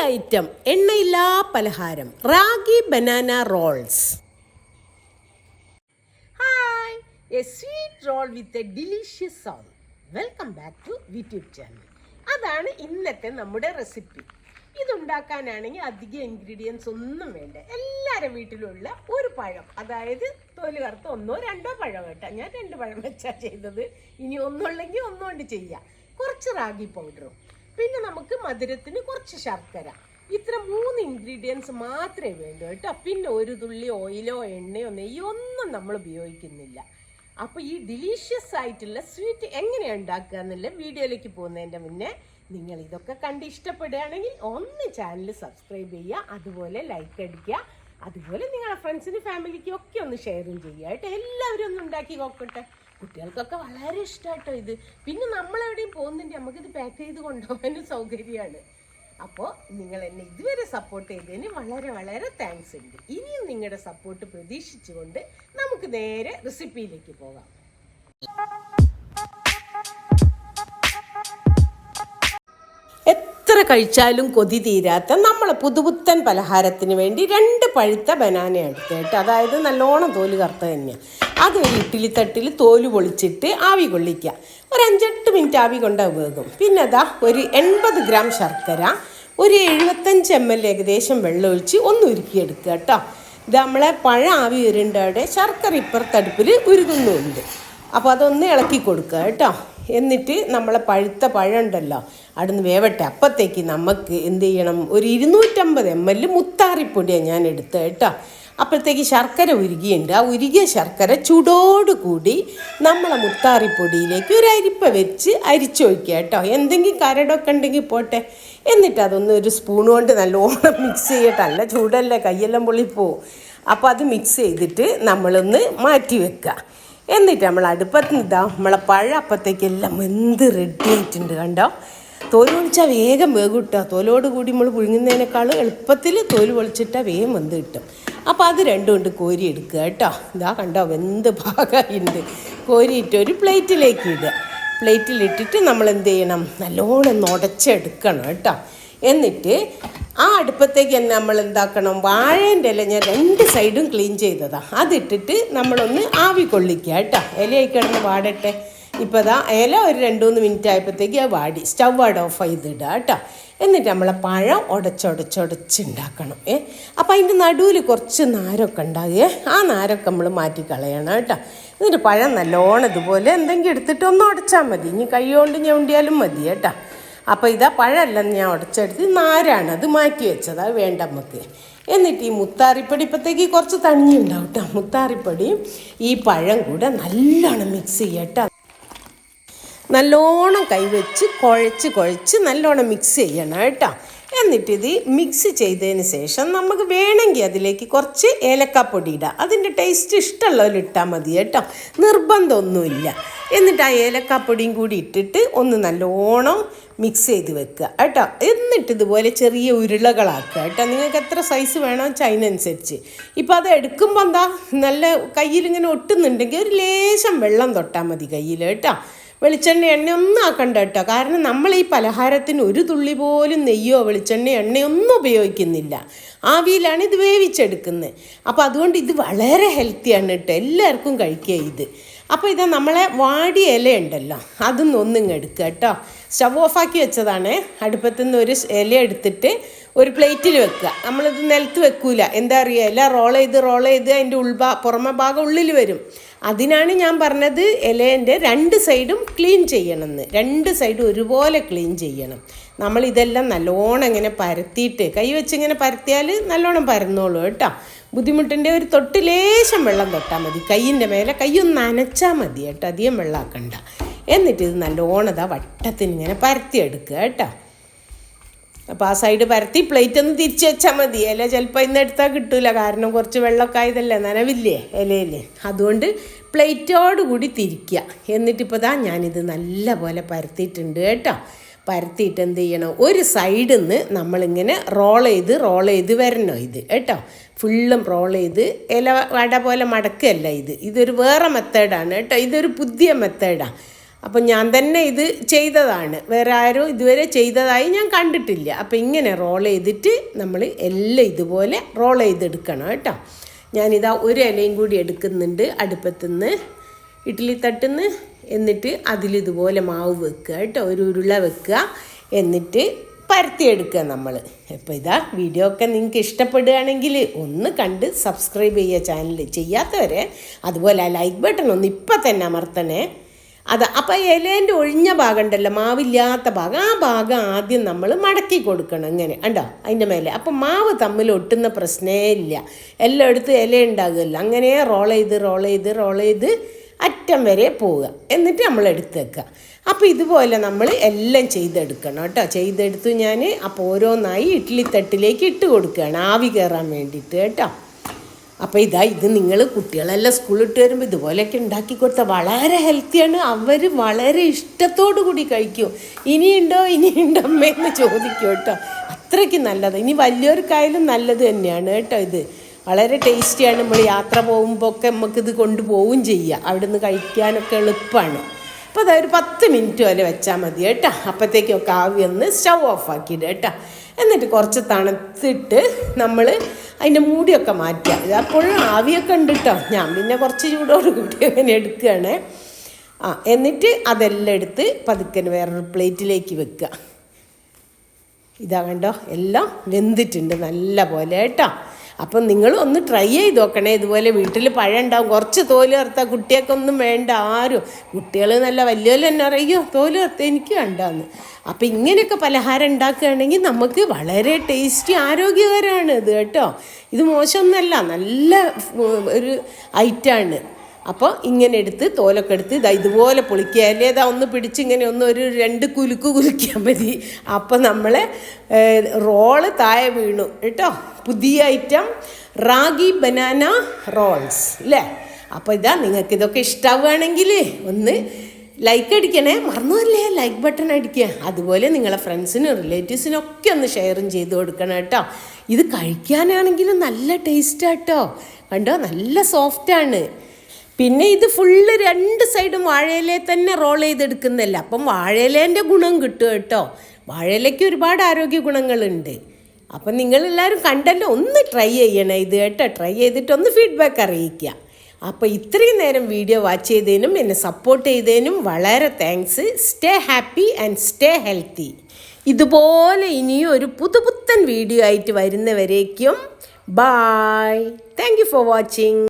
Item എണ്ണയില്ലാ പലഹാരം ragi banana rolls. Hi, a sweet roll with a delicious sound. Welcome back to YouTube channel. അതാണ് ഇന്നത്തെ നമ്മുടെ recipe. ഇതുണ്ടാക്കാനാണെങ്കിൽ അധികം ഇൻഗ്രീഡിയൻസ് ഒന്നും വേണ്ട. എല്ലാവരുടെ വീട്ടിലുള്ള ഒരു പഴം, അതായത് തോല് കറുത്ത 1-2 പഴം കേട്ടോ. ഞാൻ 2 പഴം വെച്ചാ ചെയ്തത്. ഇനി ഒന്നുള്ളെങ്കിൽ ഒന്നുകൊണ്ട് ചെയ്യാം. കുറച്ച് റാഗി പൗഡറും, പിന്നെ നമുക്ക് മധുരത്തിന് കുറച്ച് ശർക്കര. ഇത്ര 3 ഇൻഗ്രീഡിയൻസ് മാത്രമേ വേണ്ടൂ കേട്ടോ. പിന്നെ ഒരു തുള്ളി ഓയിലോ എണ്ണയോ നെയ്യോ ഒന്നും നമ്മൾ ഉപയോഗിക്കുന്നില്ല. അപ്പോൾ ഈ ഡിലീഷ്യസ് ആയിട്ടുള്ള സ്വീറ്റ് എങ്ങനെയാണ് ഉണ്ടാക്കുക എന്നുള്ള വീഡിയോയിലേക്ക് പോകുന്നതിൻ്റെ മുന്നേ നിങ്ങൾ ഇതൊക്കെ കണ്ട് ഇഷ്ടപ്പെടുകയാണെങ്കിൽ ഒന്ന് ചാനൽ സബ്സ്ക്രൈബ് ചെയ്യുക, അതുപോലെ ലൈക്ക് അടിക്കുക, അതുപോലെ നിങ്ങളുടെ ഫ്രണ്ട്സിന് ഫാമിലിക്കും ഒക്കെ ഒന്ന് ഷെയറും ചെയ്യുക കേട്ടോ. എല്ലാവരും ഒന്ന് ഉണ്ടാക്കി നോക്കട്ടെ. കുട്ടികൾക്കൊക്കെ വളരെ ഇഷ്ടമായിട്ടോ ഇത്. പിന്നെ നമ്മളെവിടെയും പോകുന്നുണ്ട്, നമുക്കിത് പാക്ക് ചെയ്ത് കൊണ്ടുപോകാനും സൗകര്യമാണ്. അപ്പോൾ നിങ്ങൾ എന്നെ ഇതുവരെ സപ്പോർട്ട് ചെയ്തതിന് വളരെ വളരെ താങ്ക്സ് ഉണ്ട്. ഇനിയും നിങ്ങളുടെ സപ്പോർട്ട് പ്രതീക്ഷിച്ചുകൊണ്ട് നമുക്ക് നേരെ റെസിപ്പിയിലേക്ക് പോകാം. എത്ര കഴിച്ചാലും കൊതി തീരാത്ത നമ്മളെ പുതുപുത്തൻ പലഹാരത്തിന് വേണ്ടി 2 പഴുത്ത ബനാന എടുത്തിട്ട്, അതായത് നല്ലോണം തോല് കറുത്ത തന്നെയാണ്. അത് ഒരു ഇഡ്ഡലി തട്ടിൽ തോല് പൊളിച്ചിട്ട് ആവി കൊള്ളിക്കുക. ഒരു 5-8 മിനിറ്റ് ആവി കൊണ്ടാൽ വേകും. പിന്നെ അതാ ഒരു 80 ഗ്രാം ശർക്കര, ഒരു 75 ml ഏകദേശം വെള്ളം ഒഴിച്ച് ഒന്ന് ഉരുക്കിയെടുക്കുക കേട്ടോ. ഇത് നമ്മളെ പഴം ആവി വരുന്നുണ്ട്, ശർക്കര ഇപ്പുറത്തടുപ്പിൽ ഉരുകുന്നുണ്ട്. അപ്പോൾ അതൊന്ന് ഇളക്കി കൊടുക്കുക കേട്ടോ. എന്നിട്ട് നമ്മളെ പഴുത്ത പഴം ഉണ്ടല്ലോ, അവിടുന്ന് വേവട്ടെ. അപ്പോഴത്തേക്ക് നമുക്ക് എന്ത് ചെയ്യണം, ഒരു 250 ml മുത്താറിപ്പൊടിയാണ് ഞാൻ എടുത്തത് കേട്ടോ. അപ്പോഴത്തേക്ക് ശർക്കര ഉരുകിയുണ്ട്. ആ ഉരുകിയ ശർക്കര ചൂടോടുകൂടി നമ്മളെ മുത്താറിപ്പൊടിയിലേക്ക് ഒരു അരിപ്പ വെച്ച് അരിച്ചൊഴിക്കുക കേട്ടോ. എന്തെങ്കിലും കരടൊക്കെ ഉണ്ടെങ്കിൽ പോട്ടെ. എന്നിട്ട് അതൊന്ന് ഒരു സ്പൂൺ കൊണ്ട് നല്ലോണം മിക്സ് ചെയ്യട്ടെ. നല്ല ചൂടല്ലേ, കൈയെല്ലാം പൊള്ളിപ്പോവും. അപ്പോൾ അത് മിക്സ് ചെയ്തിട്ട് നമ്മളൊന്ന് മാറ്റി വെക്കുക. എന്നിട്ട് നമ്മൾ അടുപ്പത്ത് നിന്നാ നമ്മളെ പഴം അപ്പത്തേക്കെല്ലാം വെന്ത് റെഡി ആയിട്ടുണ്ട് കണ്ടോ. തോല് പൊളിച്ചാൽ വേഗം വേഗം കിട്ടുക. തോലോട് കൂടി നമ്മൾ പുഴുങ്ങുന്നതിനേക്കാളും എളുപ്പത്തിൽ തോല് പൊളിച്ചിട്ടാൽ വേഗം വെന്ത് കിട്ടും. അപ്പോൾ അത് രണ്ടും കൊണ്ട് കോരി എടുക്കുക കേട്ടോ. ഇതാ കണ്ടോ, വെന്ത് ഭാഗമായിട്ടുണ്ട്. കോരിയിട്ട് ഒരു പ്ലേറ്റിലേക്ക് ഇടുക. പ്ലേറ്റിലിട്ടിട്ട് നമ്മൾ എന്ത് ചെയ്യണം, നല്ലോണം ഉടച്ചെടുക്കണം കേട്ടോ. എന്നിട്ട് ആ അടുപ്പത്തേക്ക് തന്നെ നമ്മൾ എന്താക്കണം, വാഴേൻ്റെ ഇല ഞാൻ 2 സൈഡും ക്ലീൻ ചെയ്തതാണ്, അതിട്ടിട്ട് നമ്മളൊന്ന് ആവി കൊള്ളിക്കുക കേട്ടോ. ഇലയായി കിടന്ന് വാടട്ടെ. ഇപ്പോൾ അതാ ഇല ഒരു 2-3 മിനിറ്റ് ആയപ്പോഴത്തേക്ക് അത് വാടി. സ്റ്റവ് അവിടെ ഓഫ് ചെയ്തിടുക കേട്ടോ. എന്നിട്ട് നമ്മളെ പഴം ഉടച്ചുണ്ടാക്കണം. അപ്പോൾ അതിൻ്റെ നടുവിൽ കുറച്ച് നാരൊക്കെ ഉണ്ടാകുക. ആ നാരൊക്കെ നമ്മൾ മാറ്റി കളയണം കേട്ടോ. എന്നിട്ട് പഴം നല്ലോണം ഇതുപോലെ എന്തെങ്കിലും എടുത്തിട്ട് ഒന്ന് ഉടച്ചാൽ മതി. ഇനി കൈ കൊണ്ട് ഞൊണ്ടിയാലും മതി കേട്ടോ. അപ്പോൾ ഇതാ പഴമല്ല ഞാൻ ഉടച്ചെടുത്ത് നാരാണ്, അത് മാറ്റി വെച്ചത്, അത് വേണ്ട നമുക്ക്. എന്നിട്ട് ഈ മുത്താറിപ്പൊടി ഇപ്പോഴത്തേക്ക് കുറച്ച് തണിഞ്ഞുണ്ടാവും കേട്ടോ. മുത്താറിപ്പൊടിയും ഈ പഴം കൂടെ നല്ലോണം മിക്സ് ചെയ്യട്ടോ. നല്ലോണം കൈവച്ച് കുഴച്ച് നല്ലോണം മിക്സ് ചെയ്യണം കേട്ടോ. എന്നിട്ടിത് മിക്സ് ചെയ്തതിന് ശേഷം നമുക്ക് വേണമെങ്കിൽ അതിലേക്ക് കുറച്ച് ഏലക്കാപ്പൊടി ഇടാം. അതിൻ്റെ ടേസ്റ്റ് ഇഷ്ടമുള്ളവർ ഇട്ടാൽ മതി കേട്ടോ, നിർബന്ധമൊന്നുമില്ല. എന്നിട്ട് ആ ഏലക്കാപ്പൊടിയും കൂടി ഇട്ടിട്ട് ഒന്ന് നല്ലോണം മിക്സ് ചെയ്ത് വെക്കുക കേട്ടോ. എന്നിട്ട് ഇതുപോലെ ചെറിയ ഉരുളകളാക്കുക കേട്ടോ. നിങ്ങൾക്ക് എത്ര സൈസ് വേണോ അതിനനുസരിച്ച്. ഇപ്പോൾ അത് എടുക്കുമ്പോൾ എന്താ നല്ല കയ്യിലിങ്ങനെ ഒട്ടുന്നുണ്ടെങ്കിൽ ഒരു ലേശം വെള്ളം തൊട്ടാൽ മതി കയ്യിൽ കേട്ടോ. വെളിച്ചെണ്ണ എണ്ണയൊന്നും ആക്കണ്ട കേട്ടോ. കാരണം നമ്മൾ ഈ പലഹാരത്തിന് ഒരു തുള്ളി പോലും നെയ്യോ വെളിച്ചെണ്ണ എണ്ണയൊന്നും ഉപയോഗിക്കുന്നില്ല. ആവിയിലാണ് ഇത് വേവിച്ചെടുക്കുന്നത്. അപ്പോൾ അതുകൊണ്ട് ഇത് വളരെ ഹെൽത്തിയാണ് കേട്ടോ, എല്ലാവർക്കും കഴിക്കുക ഇത്. അപ്പോൾ ഇതാ നമ്മളെ വാടിയ ഇല ഉണ്ടല്ലോ, അതൊന്നും എടുക്കുക കേട്ടോ. സ്റ്റവ് ഓഫാക്കി വെച്ചതാണ്. അടുപ്പത്തുനിന്ന് ഒരു ഇല എടുത്തിട്ട് ഒരു പ്ലേറ്റിൽ വെക്കുക. നമ്മളിത് നിലത്ത് വെക്കൂല, എന്താ അറിയുക, ഇല റോൾ ചെയ്ത് അതിൻ്റെ പുറമെ ഭാഗം ഉള്ളിൽ വരും. അതിനാണ് ഞാൻ പറഞ്ഞത് ഇലേൻ്റെ 2 സൈഡും ക്ലീൻ ചെയ്യണമെന്ന്. 2 സൈഡും ഒരുപോലെ ക്ലീൻ ചെയ്യണം. നമ്മളിതെല്ലാം നല്ലോണം ഇങ്ങനെ പരത്തിയിട്ട് കൈ വെച്ച് ഇങ്ങനെ പരത്തിയാൽ നല്ലോണം പരന്നോളൂ കേട്ടോ. ബുദ്ധിമുട്ടിൻ്റെ ഒരു തൊട്ട് ലേശം വെള്ളം തൊട്ടാൽ മതി. കയ്യിൻ്റെ മേലെ കൈയൊന്ന് നനച്ചാൽ മതി കേട്ടോ, അധികം വെള്ളമാക്കണ്ട. എന്നിട്ട് ഇത് നല്ലോണം ഇതാ വട്ടത്തിന് ഇങ്ങനെ പരത്തിയെടുക്കുക കേട്ടോ. അപ്പോൾ ആ സൈഡ് പരത്തി പ്ലേറ്റ് ഒന്ന് തിരിച്ച് വെച്ചാൽ മതി. ഇല ചിലപ്പോൾ ഇന്ന് എടുത്താൽ കിട്ടില്ല, കാരണം കുറച്ച് വെള്ളമൊക്കെ ആയതല്ലേ, നനവില്ലേ ഇലയിൽ. അതുകൊണ്ട് പ്ലേറ്റോട് കൂടി തിരിക്കുക. എന്നിട്ടിപ്പോൾ ദാ ഞാനിത് നല്ല പോലെ പരത്തിയിട്ടുണ്ട് കേട്ടോ. പരത്തിയിട്ട് എന്ത് ചെയ്യണം, ഒരു സൈഡിൽ നിന്ന് നമ്മളിങ്ങനെ റോൾ ചെയ്ത് വരണം ഇത് കേട്ടോ. ഫുള്ളും റോൾ ചെയ്ത് ഇല വട പോലെ മടക്കുകയല്ല ഇതൊരു വേറെ മെത്തേഡാണ് കേട്ടോ. ഇതൊരു പുതിയ മെത്തേഡാണ്. അപ്പം ഞാൻ തന്നെ ഇത് ചെയ്തതാണ്, വേറെ ആരും ഇതുവരെ ചെയ്തതായി ഞാൻ കണ്ടിട്ടില്ല. അപ്പം ഇങ്ങനെ റോൾ ചെയ്തിട്ട് നമ്മൾ എല്ലാം ഇതുപോലെ റോൾ ചെയ്തെടുക്കണം കേട്ടോ. ഞാനിതാ ഒരു ഇലയും കൂടി എടുക്കുന്നുണ്ട് അടുപ്പത്തുനിന്ന്, ഇഡ്ഡലി തട്ടുന്ന്. എന്നിട്ട് അതിലിതുപോലെ മാവ് വെക്കുക കേട്ടോ, ഒരു ഉരുള വെക്കുക. എന്നിട്ട് പരത്തിയെടുക്കുക നമ്മൾ. അപ്പോൾ ഇതാ വീഡിയോ ഒക്കെ നിങ്ങൾക്ക് ഇഷ്ടപ്പെടുകയാണെങ്കിൽ ഒന്ന് കണ്ട് സബ്സ്ക്രൈബ് ചെയ്യുക ചാനൽ, ചെയ്യാത്തവരെ അതുപോലെ ആ ലൈക്ക് ബട്ടൺ ഒന്ന് ഇപ്പം തന്നെ അമർത്തണേ. അപ്പോൾ ഇലേൻ്റെ ഒഴിഞ്ഞ ഭാഗം ഉണ്ടല്ലോ, മാവില്ലാത്ത ഭാഗം, ആ ഭാഗം ആദ്യം നമ്മൾ മടക്കി കൊടുക്കണം ഇങ്ങനെ ഉണ്ടോ അതിൻ്റെ മേലെ. അപ്പം മാവ് തമ്മിൽ ഒട്ടുന്ന പ്രശ്നമേ ഇല്ല, എല്ലായിടത്തും ഇല ഉണ്ടാകുമല്ലോ. അങ്ങനെ റോൾ ചെയ്ത് അറ്റം വരെ പോവുക. എന്നിട്ട് നമ്മൾ എടുത്ത് വെക്കുക. അപ്പോൾ ഇതുപോലെ നമ്മൾ എല്ലാം ചെയ്തെടുക്കണം കേട്ടോ. ചെയ്തെടുത്തു ഞാൻ. അപ്പോൾ ഓരോന്നായി ഇഡ്ഡലി തട്ടിലേക്ക് ഇട്ട് കൊടുക്കുകയാണ് ആവി കയറാൻ വേണ്ടിയിട്ട് കേട്ടോ. അപ്പോൾ ഇത് നിങ്ങൾ കുട്ടികളെല്ലാം സ്കൂളിട്ട് വരുമ്പോൾ ഇതുപോലെയൊക്കെ ഉണ്ടാക്കി കൊടുത്താൽ വളരെ ഹെൽത്തിയാണ്. അവർ വളരെ ഇഷ്ടത്തോടു കൂടി കഴിക്കും. ഇനിയുണ്ടോ അമ്മയെന്ന് ചോദിക്കും കേട്ടോ. അത്രയ്ക്ക് നല്ലത്. ഇനി വലിയവർക്കായാലും നല്ലത് തന്നെയാണ് കേട്ടോ. ഇത് വളരെ ടേസ്റ്റിയാണ്. നമ്മൾ യാത്ര പോകുമ്പോൾ ഒക്കെ നമുക്കിത് കൊണ്ടുപോവുകയും ചെയ്യാം, അവിടുന്ന് കഴിക്കാനൊക്കെ എളുപ്പമാണ്. അപ്പോൾ അതൊരു 10 മിനിറ്റ് വരെ വെച്ചാൽ മതി കേട്ടോ. അപ്പോഴത്തേക്കൊക്കെ ആവി ഒന്ന് സ്റ്റൗ ഓഫ് ആക്കിയിട്ട് കേട്ടോ. എന്നിട്ട് കുറച്ച് തണുത്തിട്ട് നമ്മൾ അതിൻ്റെ മൂടിയൊക്കെ മാറ്റുക. അപ്പോഴും ആവിയൊക്കെ ഉണ്ട് കേട്ടോ. ഞാൻ പിന്നെ കുറച്ച് ചൂടോട് കൂടി അങ്ങനെ എടുക്കുകയാണ്. എന്നിട്ട് അതെല്ലാം എടുത്ത് പതുക്കന് വേറൊരു പ്ലേറ്റിലേക്ക് വെക്കുക. ഇതാ കണ്ടോ, എല്ലാം വെന്തിട്ടുണ്ട് നല്ല പോലെ കേട്ടോ. അപ്പം നിങ്ങൾ ഒന്ന് ട്രൈ ചെയ്ത് നോക്കണേ. ഇതുപോലെ വീട്ടിൽ പഴം ഉണ്ടാവും, കുറച്ച് തോല് ചേർത്താൽ കുട്ടികൾക്കൊന്നും വേണ്ട ആരും. കുട്ടികൾ നല്ല വലിയ തന്നെ അറിയോ തോല് ചേർത്ത് എനിക്ക് വേണ്ടാന്ന്. അപ്പം ഇങ്ങനെയൊക്കെ പലഹാരം ഉണ്ടാക്കുകയാണെങ്കിൽ നമുക്ക് വളരെ ടേസ്റ്റി ആരോഗ്യകരമാണ് ഇത് കേട്ടോ. ഇത് മോശമൊന്നുമല്ല, നല്ല ഒരു ഐറ്റമാണ്. അപ്പോൾ ഇങ്ങനെ എടുത്ത് തോലൊക്കെ എടുത്ത് ഇതുപോലെ പൊളിക്കുക. അല്ലേതാ ഒന്ന് പിടിച്ചിങ്ങനെ ഒരു 2 കുലുക്കിയാൽ മതി. അപ്പം നമ്മളെ റോള് താഴെ വീണു കേട്ടോ. പുതിയ ഐറ്റം റാഗി ബനാന റോൾസ് അല്ലേ. അപ്പോൾ നിങ്ങൾക്ക് ഇതൊക്കെ ഇഷ്ടമാവുകയാണെങ്കിൽ ഒന്ന് ലൈക്ക് അടിക്കണേ, മറന്നുമല്ലേ ലൈക്ക് ബട്ടൺ അടിക്കുക. അതുപോലെ നിങ്ങളെ ഫ്രണ്ട്സിനും റിലേറ്റീവ്സിനും ഒക്കെ ഒന്ന് ഷെയറും ചെയ്ത് കൊടുക്കണം കേട്ടോ. ഇത് കഴിക്കാനാണെങ്കിലും നല്ല ടേസ്റ്റാട്ടോ. കണ്ടോ, നല്ല സോഫ്റ്റാണ്. പിന്നെ ഇത് ഫുള്ള് 2 സൈഡും വാഴയില തന്നെ റോൾ ചെയ്തെടുക്കുന്നതല്ല. അപ്പം വാഴയിലേൻ്റെ ഗുണം കിട്ടും കേട്ടോ. വാഴയിലയ്ക്ക് ഒരുപാട് ആരോഗ്യ ഗുണങ്ങളുണ്ട്. അപ്പം നിങ്ങളെല്ലാവരും കണ്ടല്ലോ, ഒന്ന് ട്രൈ ചെയ്യണേ ഇത് കേട്ടോ. ട്രൈ ചെയ്തിട്ടൊന്ന് ഫീഡ്ബാക്ക് അറിയിക്കുക. അപ്പോൾ ഇത്രയും നേരം വീഡിയോ വാച്ച് ചെയ്തതിനും എന്നെ സപ്പോർട്ട് ചെയ്തതിനും വളരെ thanks. Stay happy and stay healthy. ഇതുപോലെ ഇനിയും ഒരു പുതുപുത്തൻ വീഡിയോ ആയിട്ട് വരുന്നവരേക്കും bye. Thank you for watching.